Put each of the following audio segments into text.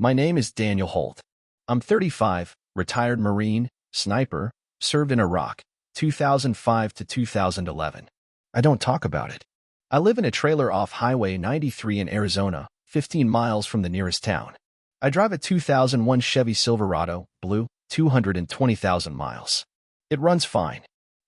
My name is Daniel Holt. I'm 35, retired Marine, sniper, served in Iraq, 2005 to 2011. I don't talk about it. I live in a trailer off Highway 93 in Arizona, 15 miles from the nearest town. I drive a 2001 Chevy Silverado, blue, 220,000 miles. It runs fine.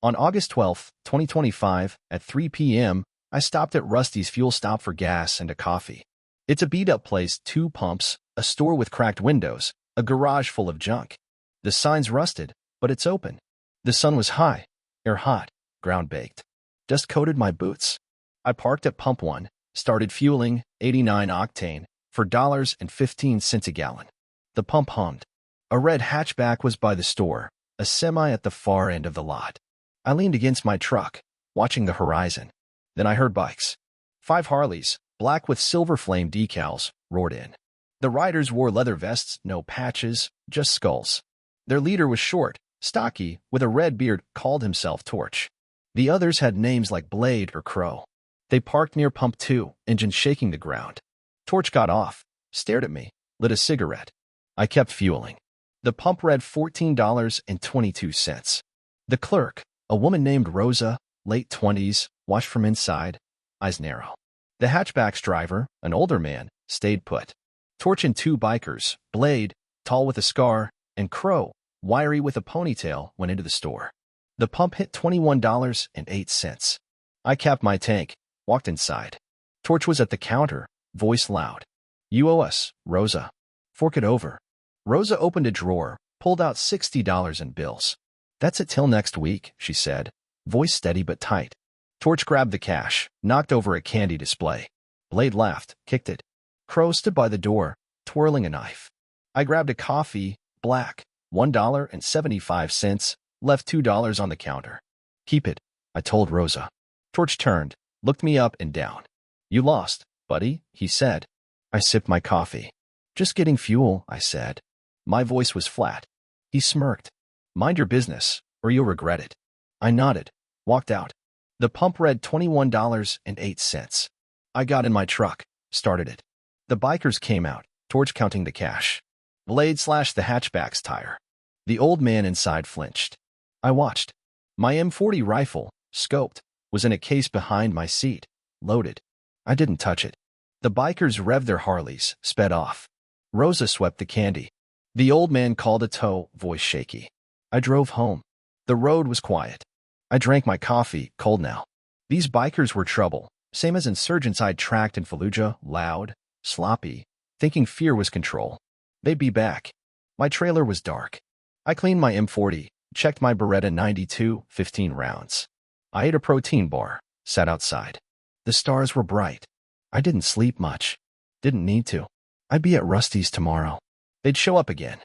On August 12, 2025, at 3 p.m., I stopped at Rusty's fuel stop for gas and a coffee. It's a beat-up place, 2 pumps, a store with cracked windows, a garage full of junk. The sign's rusted, but it's open. The sun was high, air hot, ground baked. Dust coated my boots. I parked at Pump 1, started fueling, 89 octane, for $1.15 a gallon. The pump hummed. A red hatchback was by the store, a semi at the far end of the lot. I leaned against my truck, watching the horizon. Then I heard bikes. 5 Harleys, black with silver flame decals, roared in. The riders wore leather vests, no patches, just skulls. Their leader was short, stocky, with a red beard, called himself Torch. The others had names like Blade or Crow. They parked near Pump 2, engine shaking the ground. Torch got off, stared at me, lit a cigarette. I kept fueling. The pump read $14.22. The clerk, a woman named Rosa, late 20s, watched from inside, eyes narrow. The hatchback's driver, an older man, stayed put. Torch and 2 bikers, Blade, tall with a scar, and Crow, wiry with a ponytail, went into the store. The pump hit $21.08. I capped my tank, walked inside. Torch was at the counter, voice loud. "You owe us, Rosa. Fork it over." Rosa opened a drawer, pulled out $60 in bills. "That's it till next week," she said, voice steady but tight. Torch grabbed the cash, knocked over a candy display. Blade laughed, kicked it. Crow stood by the door, twirling a knife. I grabbed a coffee, black, $1.75, left $2 on the counter. "Keep it," I told Rosa. Torch turned, looked me up and down. "You lost, buddy," he said. I sipped my coffee. "Just getting fuel," I said. My voice was flat. He smirked. "Mind your business, or you'll regret it." I nodded, walked out. The pump read $21.08. I got in my truck, started it. The bikers came out, Torch counting the cash. Blade slashed the hatchback's tire. The old man inside flinched. I watched. My M40 rifle, scoped, was in a case behind my seat, loaded. I didn't touch it. The bikers revved their Harleys, sped off. Rosa swept the candy. The old man called a tow, voice shaky. I drove home. The road was quiet. I drank my coffee, cold now. These bikers were trouble, same as insurgents I'd tracked in Fallujah, loud, sloppy, thinking fear was control. They'd be back. My trailer was dark. I cleaned my M40, checked my Beretta 92, 15 rounds. I ate a protein bar, sat outside. The stars were bright. I didn't sleep much. Didn't need to. I'd be at Rusty's tomorrow. They'd show up again.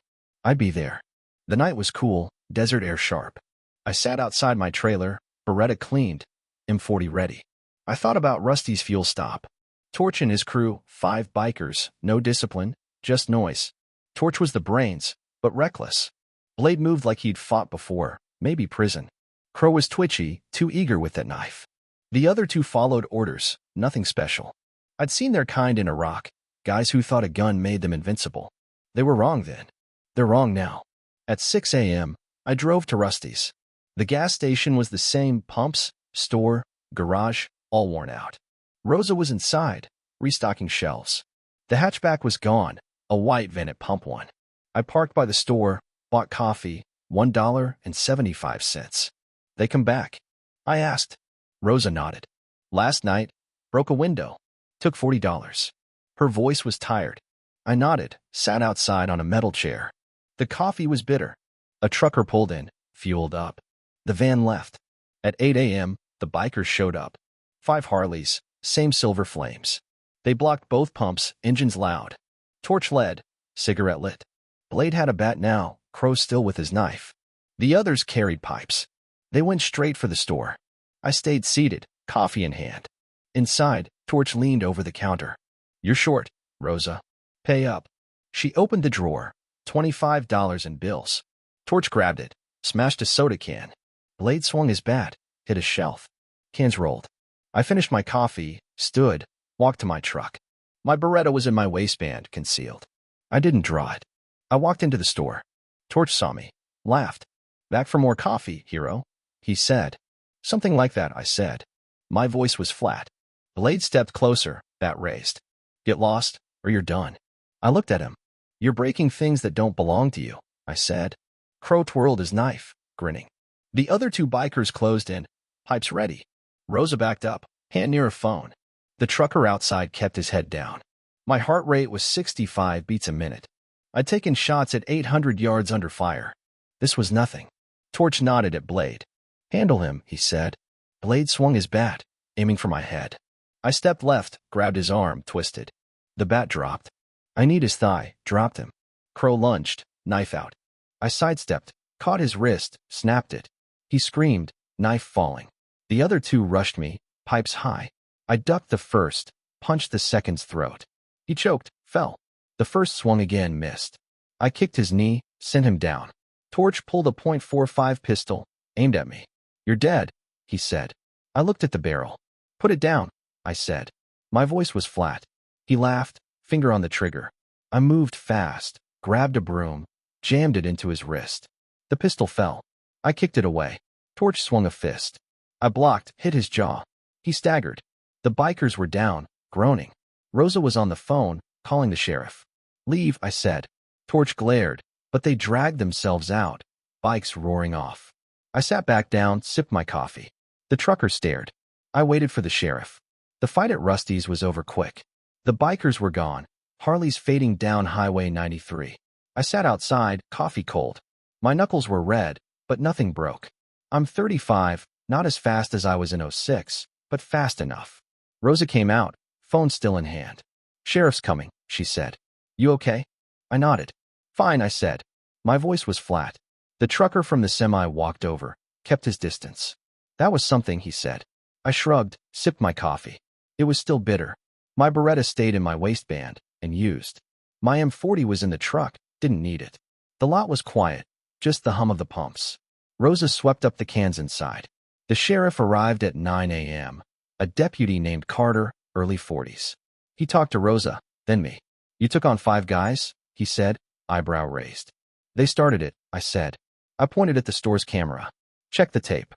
I'd be there. The night was cool, desert air sharp. I sat outside my trailer, Beretta cleaned, M40 ready. I thought about Rusty's fuel stop. Torch and his crew, 5 bikers, no discipline, just noise. Torch was the brains, but reckless. Blade moved like he'd fought before, maybe prison. Crow was twitchy, too eager with that knife. The other 2 followed orders, nothing special. I'd seen their kind in Iraq, guys who thought a gun made them invincible. They were wrong then. They're wrong now. At 6 a.m., I drove to Rusty's. The gas station was the same, pumps, store, garage, all worn out. Rosa was inside, restocking shelves. The hatchback was gone, a white van at Pump 1. I parked by the store, bought coffee, $1.75. "They come back?" I asked. Rosa nodded. "Last night, broke a window. Took $40. Her voice was tired. I nodded, sat outside on a metal chair. The coffee was bitter. A trucker pulled in, fueled up. The van left. At 8 a.m., the bikers showed up. 5 Harleys, same silver flames. They blocked both pumps, engines loud. Torch led, cigarette lit. Blade had a bat now, Crow still with his knife. The others carried pipes. They went straight for the store. I stayed seated, coffee in hand. Inside, Torch leaned over the counter. "You're short, Rosa. Pay up." She opened the drawer, $25 in bills. Torch grabbed it, smashed a soda can. Blade swung his bat, hit a shelf. Cans rolled. I finished my coffee, stood, walked to my truck. My Beretta was in my waistband, concealed. I didn't draw it. I walked into the store. Torch saw me, laughed. "Back for more coffee, hero," he said. "Something like that," I said. My voice was flat. Blade stepped closer, bat raised. "Get lost, or you're done." I looked at him. "You're breaking things that don't belong to you," I said. Crow twirled his knife, grinning. The other two bikers closed in, pipes ready. Rosa backed up, hand near a phone. The trucker outside kept his head down. My heart rate was 65 beats a minute. I'd taken shots at 800 yards under fire. This was nothing. Torch nodded at Blade. "Handle him," he said. Blade swung his bat, aiming for my head. I stepped left, grabbed his arm, twisted. The bat dropped. I kneed his thigh, dropped him. Crow lunged, knife out. I sidestepped, caught his wrist, snapped it. He screamed, knife falling. The other two rushed me, pipes high. I ducked the first, punched the second's throat. He choked, fell. The first swung again, missed. I kicked his knee, sent him down. Torch pulled a .45 pistol, aimed at me. "You're dead," he said. I looked at the barrel. "Put it down," I said. My voice was flat. He laughed, finger on the trigger. I moved fast, grabbed a broom, jammed it into his wrist. The pistol fell. I kicked it away. Torch swung a fist. I blocked, hit his jaw. He staggered. The bikers were down, groaning. Rosa was on the phone, calling the sheriff. "Leave," I said. Torch glared, but they dragged themselves out, bikes roaring off. I sat back down, sipped my coffee. The trucker stared. I waited for the sheriff. The fight at Rusty's was over quick. The bikers were gone, Harleys fading down Highway 93. I sat outside, coffee cold. My knuckles were red, but nothing broke. I'm 35, not as fast as I was in '06, but fast enough. Rosa came out, phone still in hand. "Sheriff's coming," she said. "You okay?" I nodded. "Fine," I said. My voice was flat. The trucker from the semi walked over, kept his distance. "That was something," he said. I shrugged, sipped my coffee. It was still bitter. My Beretta stayed in my waistband, and used. My M40 was in the truck, didn't need it. The lot was quiet, just the hum of the pumps. Rosa swept up the cans inside. The sheriff arrived at 9 a.m. A deputy named Carter, early 40s. He talked to Rosa, then me. "You took on 5 guys?" he said, eyebrow raised. "They started it," I said. I pointed at the store's camera. "Check the tape."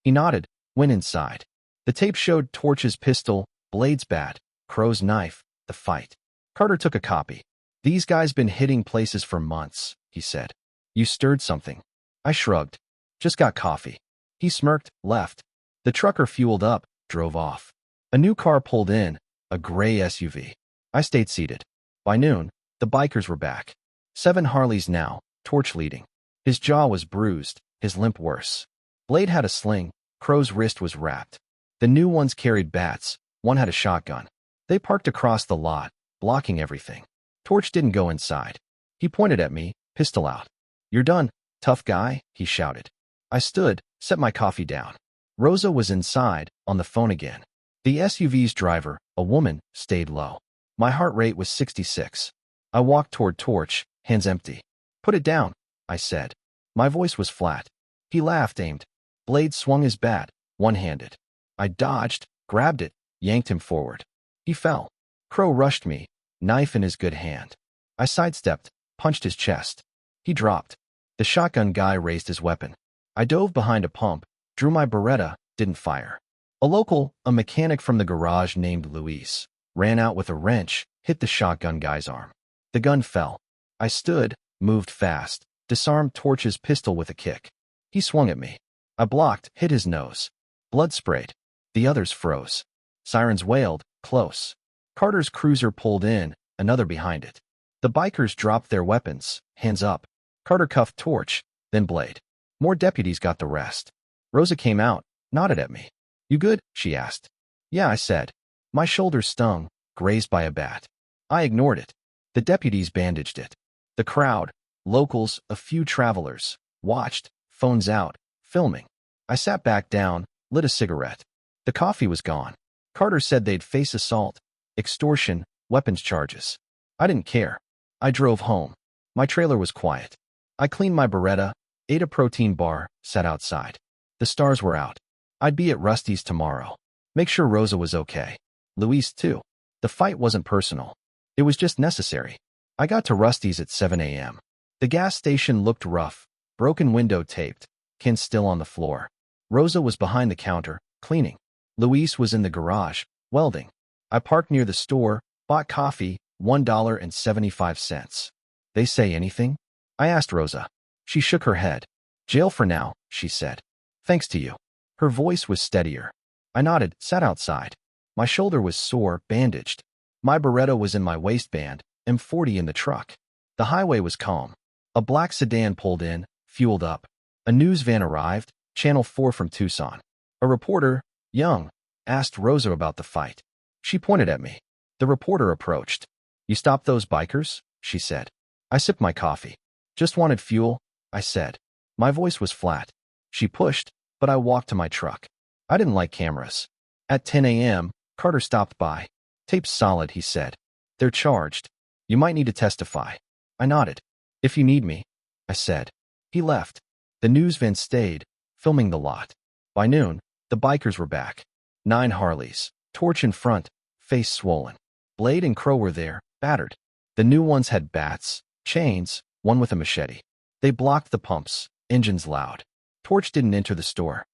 He nodded, went inside. The tape showed Torch's pistol, Blade's bat, Crow's knife, the fight. Carter took a copy. "These guys been hitting places for months," he said. "You stirred something." I shrugged. "Just got coffee." He smirked, left. The trucker fueled up, drove off. A new car pulled in, a gray SUV. I stayed seated. By noon, the bikers were back. 7 Harleys now, Torch leading. His jaw was bruised, his limp worse. Blade had a sling, Crow's wrist was wrapped. The new ones carried bats, one had a shotgun. They parked across the lot, blocking everything. Torch didn't go inside. He pointed at me, pistol out. "You're done, tough guy," he shouted. I stood, set my coffee down. Rosa was inside, on the phone again. The SUV's driver, a woman, stayed low. My heart rate was 66. I walked toward Torch, hands empty. "Put it down," I said. My voice was flat. He laughed, aimed. Blade swung his bat, one-handed. I dodged, grabbed it, yanked him forward. He fell. Crow rushed me, knife in his good hand. I sidestepped, punched his chest. He dropped. The shotgun guy raised his weapon. I dove behind a pump, drew my Beretta, didn't fire. A local, a mechanic from the garage named Luis, ran out with a wrench, hit the shotgun guy's arm. The gun fell. I stood, moved fast, disarmed Torch's pistol with a kick. He swung at me. I blocked, hit his nose. Blood sprayed. The others froze. Sirens wailed, close. Carter's cruiser pulled in, another behind it. The bikers dropped their weapons, hands up. Carter cuffed Torch, then Blade. More deputies got the rest. Rosa came out, nodded at me. "You good?" she asked. "Yeah," I said. My shoulder stung, grazed by a bat. I ignored it. The deputies bandaged it. The crowd, locals, a few travelers, watched, phones out, filming. I sat back down, lit a cigarette. The coffee was gone. Carter said they'd face assault, extortion, weapons charges. I didn't care. I drove home. My trailer was quiet. I cleaned my Beretta, ate a protein bar, sat outside. The stars were out. I'd be at Rusty's tomorrow. Make sure Rosa was okay. Luis, too. The fight wasn't personal. It was just necessary. I got to Rusty's at 7 a.m. The gas station looked rough, broken window taped, Ken still on the floor. Rosa was behind the counter, cleaning. Luis was in the garage, welding. I parked near the store, bought coffee, $1.75. They say anything? I asked Rosa. She shook her head. Jail for now, she said. Thanks to you. Her voice was steadier. I nodded, sat outside. My shoulder was sore, bandaged. My Beretta was in my waistband, M40 in the truck. The highway was calm. A black sedan pulled in, fueled up. A news van arrived, Channel 4 from Tucson. A reporter, young, asked Rosa about the fight. She pointed at me. The reporter approached. You stopped those bikers? She said. I sipped my coffee. Just wanted fuel, I said. My voice was flat. She pushed, but I walked to my truck. I didn't like cameras. At 10 a.m., Carter stopped by. Tape's solid, he said. They're charged. You might need to testify. I nodded. If you need me, I said. He left. The news van stayed, filming the lot. By noon, the bikers were back. 9 Harleys, torch in front, face swollen. Blade and Crow were there, battered. The new ones had bats, chains, one with a machete. They blocked the pumps, engines loud. Torch didn't enter the store.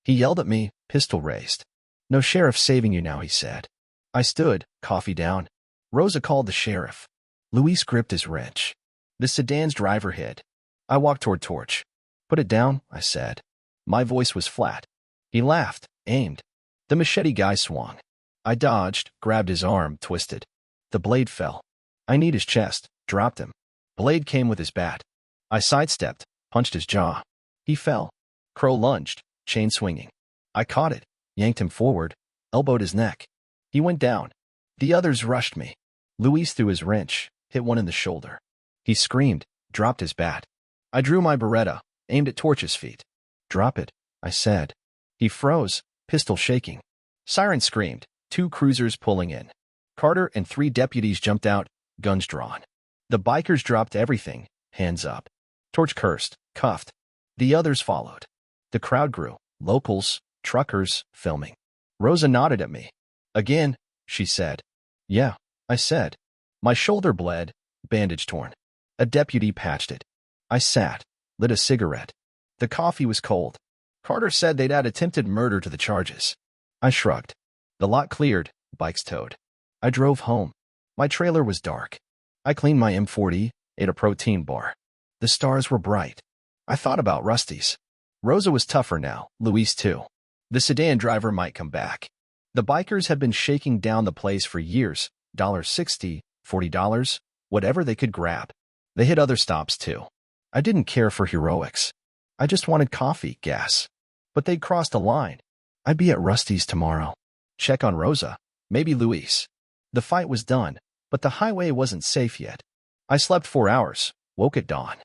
He yelled at me, pistol raised. No sheriff saving you now, he said. I stood, coffee down. Rosa called the sheriff. Luis gripped his wrench. The sedan's driver hid. I walked toward Torch. Put it down, I said. My voice was flat. He laughed, aimed. The machete guy swung. I dodged, grabbed his arm, twisted. The blade fell. I kneed his chest, dropped him. Blade came with his bat. I sidestepped, punched his jaw. He fell. Crow lunged, chain swinging. I caught it, yanked him forward, elbowed his neck. He went down. The others rushed me. Luis threw his wrench, hit one in the shoulder. He screamed, dropped his bat. I drew my Beretta, aimed at Torch's feet. Drop it, I said. He froze, pistol shaking. Siren screamed, 2 cruisers pulling in. Carter and 3 deputies jumped out, guns drawn. The bikers dropped everything, hands up. Torch cursed, cuffed. The others followed. The crowd grew, locals, truckers, filming. Rosa nodded at me. Again, she said. Yeah, I said. My shoulder bled, bandage torn. A deputy patched it. I sat, lit a cigarette. The coffee was cold. Carter said they'd add attempted murder to the charges. I shrugged. The lot cleared, bikes towed. I drove home. My trailer was dark. I cleaned my M40, ate a protein bar. The stars were bright. I thought about Rusty's. Rosa was tougher now, Luis too. The sedan driver might come back. The bikers had been shaking down the place for years, $60, $40, whatever they could grab. They hit other stops too. I didn't care for heroics. I just wanted coffee, gas. But they'd crossed a line. I'd be at Rusty's tomorrow. Check on Rosa, maybe Luis. The fight was done, but the highway wasn't safe yet. I slept 4 hours, woke at dawn.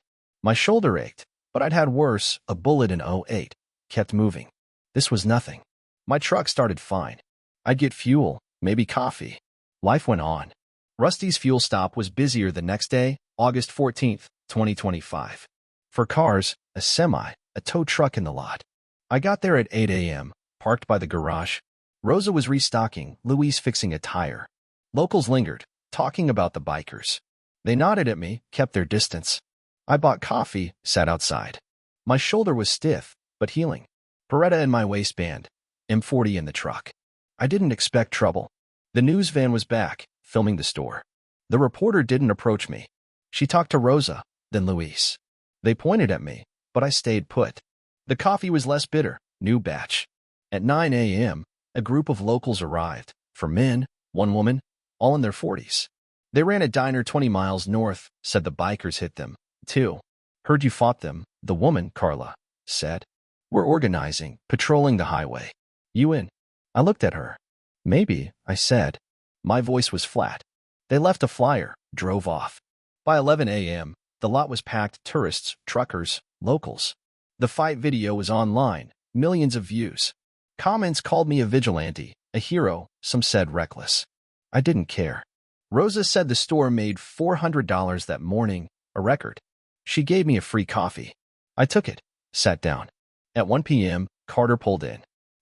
My shoulder ached, but I'd had worse, a bullet in '08. Kept moving. This was nothing. My truck started fine. I'd get fuel, maybe coffee. Life went on. Rusty's fuel stop was busier the next day, August 14th, 2025. For cars, a semi, a tow truck in the lot. I got there at 8 a.m., parked by the garage. Rosa was restocking, Luis fixing a tire. Locals lingered, talking about the bikers. They nodded at me, kept their distance. I bought coffee, sat outside. My shoulder was stiff, but healing. Beretta in my waistband, M40 in the truck. I didn't expect trouble. The news van was back, filming the store. The reporter didn't approach me. She talked to Rosa, then Luis. They pointed at me, but I stayed put. The coffee was less bitter, new batch. At 9 a.m., a group of locals arrived, 4 men, 1 woman, all in their 40s. They ran a diner 20 miles north, said the bikers hit them, too. Heard you fought them, the woman, Carla, said. We're organizing, patrolling the highway. You in? I looked at her. Maybe, I said. My voice was flat. They left a flyer, drove off. By 11 a.m., the lot was packed, tourists, truckers, locals. The fight video was online, millions of views. Comments called me a vigilante, a hero, some said reckless. I didn't care. Rosa said the store made $400 that morning, a record. She gave me a free coffee. I took it, sat down. At 1 p.m., Carter pulled in.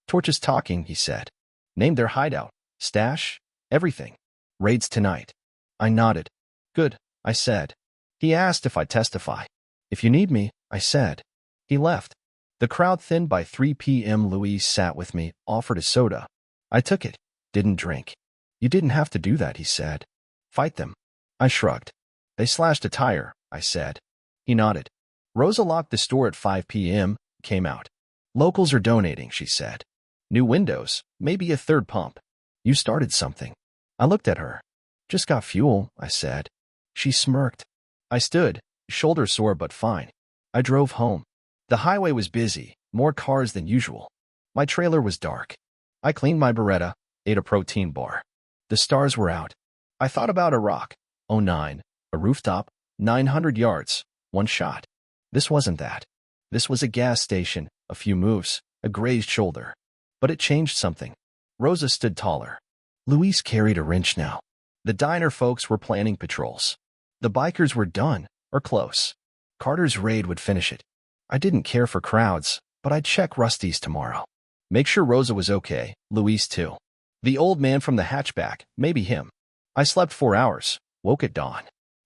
Torch is talking, he said. Named their hideout, stash, everything. Raids tonight. I nodded. Good, I said. He asked if I'd testify. If you need me, I said. He left. The crowd thinned by 3 p.m. Luis sat with me, offered a soda. I took it. Didn't drink. You didn't have to do that, he said. Fight them. I shrugged. They slashed a tire, I said. He nodded. Rosa locked the store at 5 p.m., came out. Locals are donating, she said. New windows, maybe a third pump. You started something. I looked at her. Just got fuel, I said. She smirked. I stood, shoulder sore but fine. I drove home. The highway was busy, more cars than usual. My trailer was dark. I cleaned my Beretta, ate a protein bar. The stars were out. I thought about Iraq. 09, a rooftop, 900 yards, one shot. This wasn't that. This was a gas station, a few moves, a grazed shoulder. But it changed something. Rosa stood taller. Luis carried a wrench now. The diner folks were planning patrols. The bikers were done, or close. Carter's raid would finish it. I didn't care for crowds, but I'd check Rusty's tomorrow. Make sure Rosa was okay, Luis too. The old man from the hatchback, maybe him. I slept 4 hours, woke at dawn.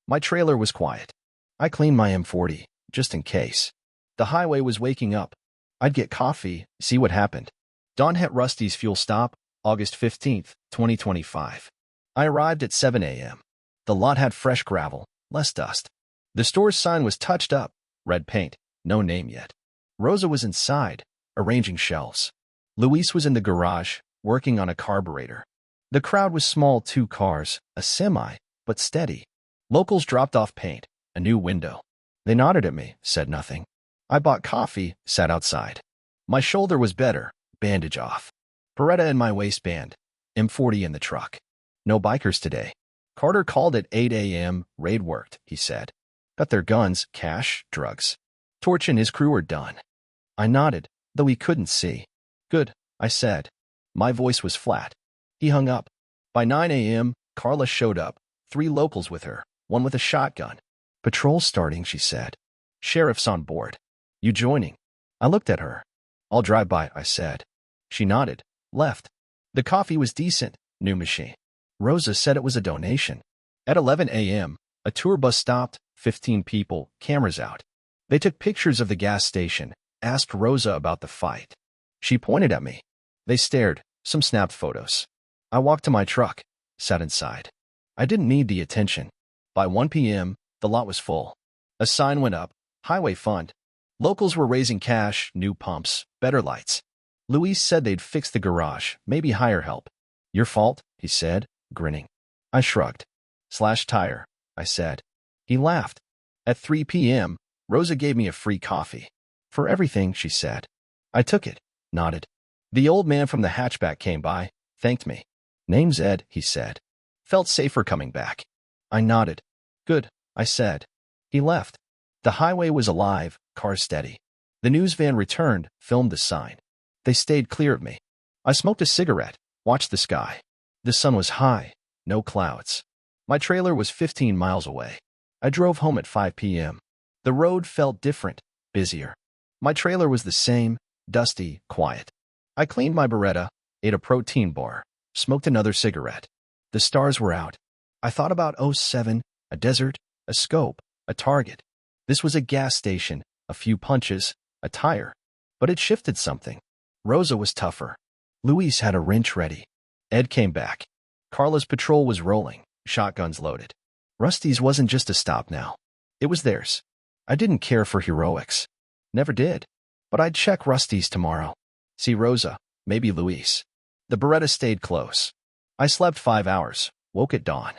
My trailer was quiet. I cleaned my M40, just in case. The highway was waking up. I'd get coffee, see what happened. Dawn hit Rusty's fuel stop, August 15th, 2025. I arrived at 7 a.m. The lot had fresh gravel, less dust. The store's sign was touched up, red paint, no name yet. Rosa was inside, arranging shelves. Luis was in the garage, working on a carburetor. The crowd was small, 2 cars, a semi, but steady. Locals dropped off paint, a new window. They nodded at me, said nothing. I bought coffee, sat outside. My shoulder was better, bandage off. Beretta in my waistband, M40 in the truck. No bikers today. Carter called at 8 a.m., raid worked, he said. Got their guns, cash, drugs. Torch and his crew are done. I nodded, though he couldn't see. Good, I said. My voice was flat. He hung up. By 9 a.m., Carla showed up, 3 locals with her, one with a shotgun. Patrol starting, she said. Sheriff's on board. You joining? I looked at her. I'll drive by, I said. She nodded, left. The coffee was decent, new machine. Rosa said it was a donation. At 11 a.m., a tour bus stopped, 15 people, cameras out. They took pictures of the gas station, asked Rosa about the fight. She pointed at me. They stared, some snapped photos. I walked to my truck, sat inside. I didn't need the attention. By 1 p.m., the lot was full. A sign went up, Highway Fund. Locals were raising cash, new pumps, better lights. Luis said they'd fix the garage, maybe hire help. Your fault, he said, grinning. I shrugged. Slash tire, I said. He laughed. At 3 p.m., Rosa gave me a free coffee. For everything, she said. I took it, nodded. The old man from the hatchback came by, thanked me. Name's Ed, he said. Felt safer coming back. I nodded. Good, I said. He left. The highway was alive, cars steady. The news van returned, filmed the sign. They stayed clear of me. I smoked a cigarette, watched the sky. The sun was high, no clouds. My trailer was 15 miles away. I drove home at 5 p.m. The road felt different, busier. My trailer was the same, dusty, quiet. I cleaned my Beretta, ate a protein bar, smoked another cigarette. The stars were out. I thought about 07, a desert, a scope, a target. This was a gas station, a few punches, a tire. But it shifted something. Rosa was tougher. Luis had a wrench ready. Ed came back. Carla's patrol was rolling, shotguns loaded. Rusty's wasn't just a stop now. It was theirs. I didn't care for heroics. Never did. But I'd check Rusty's tomorrow. See Rosa, maybe Luis. The Beretta stayed close. I slept 5 hours, woke at dawn.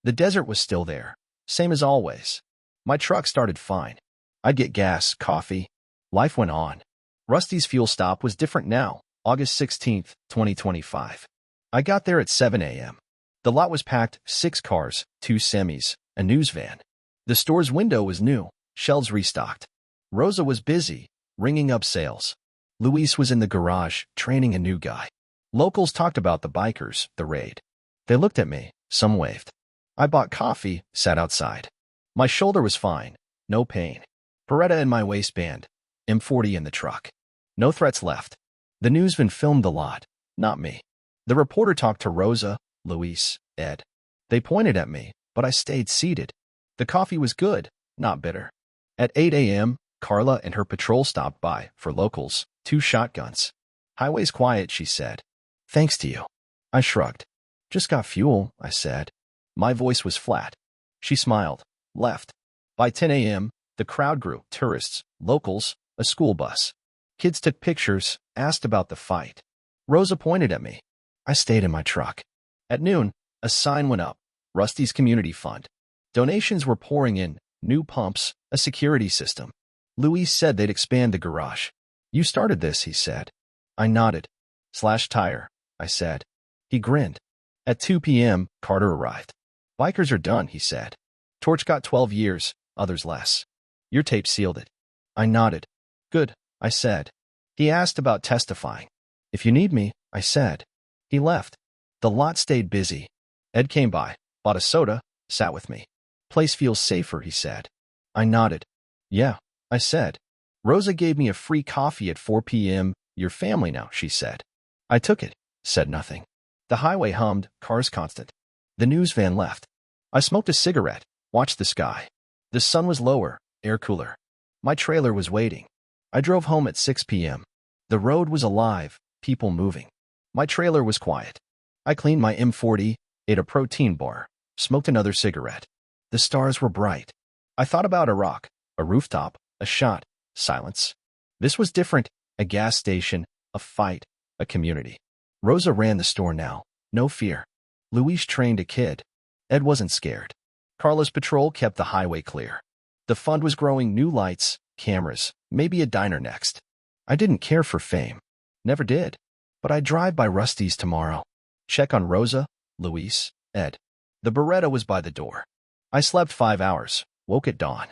The desert was still there, same as always. My truck started fine. I'd get gas, coffee. Life went on. Rusty's fuel stop was different now, August 16th, 2025. I got there at 7 a.m. The lot was packed, 6 cars, 2 semis, a news van. The store's window was new, shelves restocked. Rosa was busy, ringing up sales. Luis was in the garage, training a new guy. Locals talked about the bikers, the raid. They looked at me, some waved. I bought coffee, sat outside. My shoulder was fine, no pain. Beretta in my waistband, M40 in the truck. No threats left. The newsman filmed the lot, not me. The reporter talked to Rosa, Luis, Ed. They pointed at me, but I stayed seated. The coffee was good, not bitter. At 8 a.m., Carla and her patrol stopped by for locals, 2 shotguns. Highway's quiet, she said. Thanks to you. I shrugged. Just got fuel, I said. My voice was flat. She smiled, left. By 10 a.m., the crowd grew, tourists, locals, a school bus. Kids took pictures, asked about the fight. Rosa pointed at me. I stayed in my truck. At noon, a sign went up, Rusty's Community Fund. Donations were pouring in, new pumps, a security system. Luis said they'd expand the garage. You started this, he said. I nodded. Slash tire, I said. He grinned. At 2 p.m., Carter arrived. Bikers are done, he said. Torch got 12 years, others less. Your tape sealed it. I nodded. Good, I said. He asked about testifying. If you need me, I said. He left. The lot stayed busy. Ed came by, bought a soda, sat with me. Place feels safer, he said. I nodded. Yeah, I said. Rosa gave me a free coffee at 4 p.m. Your family now, she said. I took it, said nothing. The highway hummed, cars constant. The news van left. I smoked a cigarette, watched the sky. The sun was lower, air cooler. My trailer was waiting. I drove home at 6 p.m. The road was alive, people moving. My trailer was quiet. I cleaned my M40, ate a protein bar, smoked another cigarette. The stars were bright. I thought about Iraq, a rooftop, a shot, silence. This was different, a gas station, a fight, a community. Rosa ran the store now, no fear. Luis trained a kid. Ed wasn't scared. Carla's patrol kept the highway clear. The fund was growing, new lights, cameras, maybe a diner next. I didn't care for fame. Never did. But I'd drive by Rusty's tomorrow. Check on Rosa, Luis, Ed. The Beretta was by the door. I slept 5 hours, woke at dawn.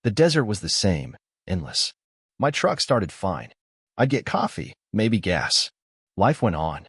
The desert was the same, endless. My truck started fine. I'd get coffee, maybe gas. Life went on.